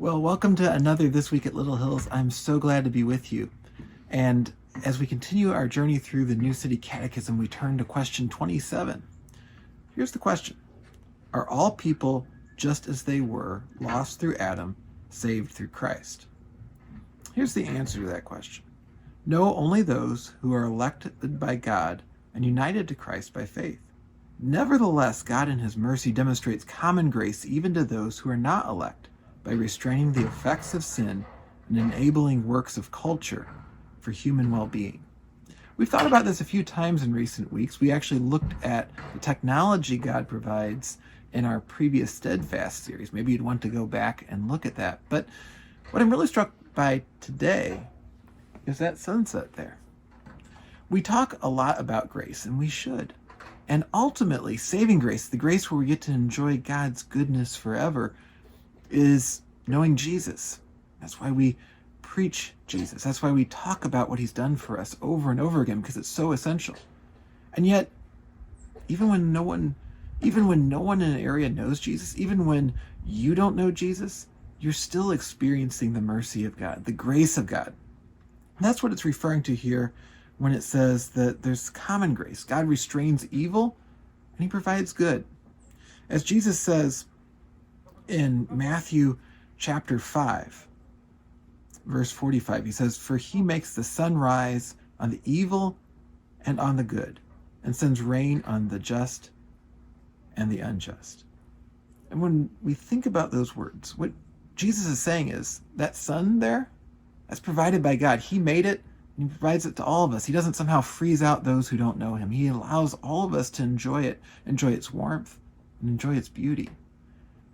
Well, welcome to another This Week at Little Hills. I'm so glad to be with you. And as we continue our journey through the new City Catechism, we turn to question 27. Here's the question. Are all people just as they were, lost through Adam, saved through Christ? Here's the answer to that question. No, only those who are elected by God and united to Christ by faith. Nevertheless, God in his mercy demonstrates common grace even to those who are not elect, by restraining the effects of sin and enabling works of culture for human well-being. We've thought about this a few times in recent weeks. We actually looked at the technology God provides in our previous Steadfast series. Maybe you'd want to go back and look at that. But what I'm really struck by today is that sunset there. We talk a lot about grace, and we should. And ultimately, saving grace, the grace where we get to enjoy God's goodness forever, is knowing Jesus. That's why we preach Jesus. That's why we talk about what he's done for us over and over again, because it's so essential. And yet, even when no one in an area knows Jesus, even when you don't know Jesus, you're still experiencing the mercy of God, the grace of God. And that's what it's referring to here when it says that there's common grace. God restrains evil and he provides good. As Jesus says in Matthew chapter 5, verse 45, he says, "For he makes the sun rise on the evil and on the good, and sends rain on the just and the unjust." And when we think about those words, what Jesus is saying is that sun there, that's provided by God. He made it, and he provides it to all of us. He doesn't somehow freeze out those who don't know him. He allows all of us to enjoy it, enjoy its warmth, and enjoy its beauty.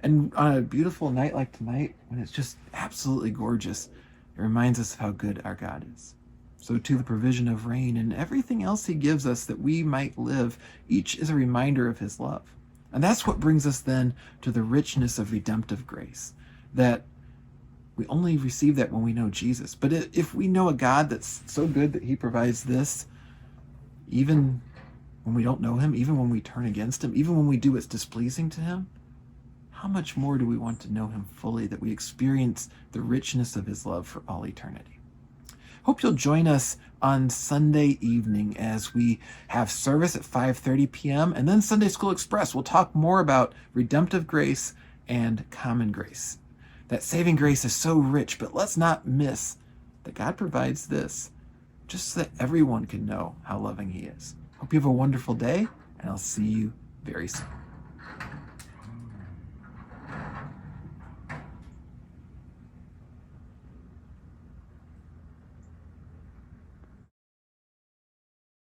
And on a beautiful night like tonight, when it's just absolutely gorgeous, it reminds us of how good our God is. So too the provision of rain and everything else he gives us that we might live, each is a reminder of his love. And that's what brings us then to the richness of redemptive grace, that we only receive that when we know Jesus. But if we know a God that's so good that he provides this, even when we don't know him, even when we turn against him, even when we do what's displeasing to him, how much more do we want to know him fully, that we experience the richness of his love for all eternity? Hope you'll join us on Sunday evening as we have service at 5:30 p.m. and then Sunday School Express. We'll talk more about redemptive grace and common grace. That saving grace is so rich, but let's not miss that God provides this just so that everyone can know how loving he is. Hope you have a wonderful day, and I'll see you very soon.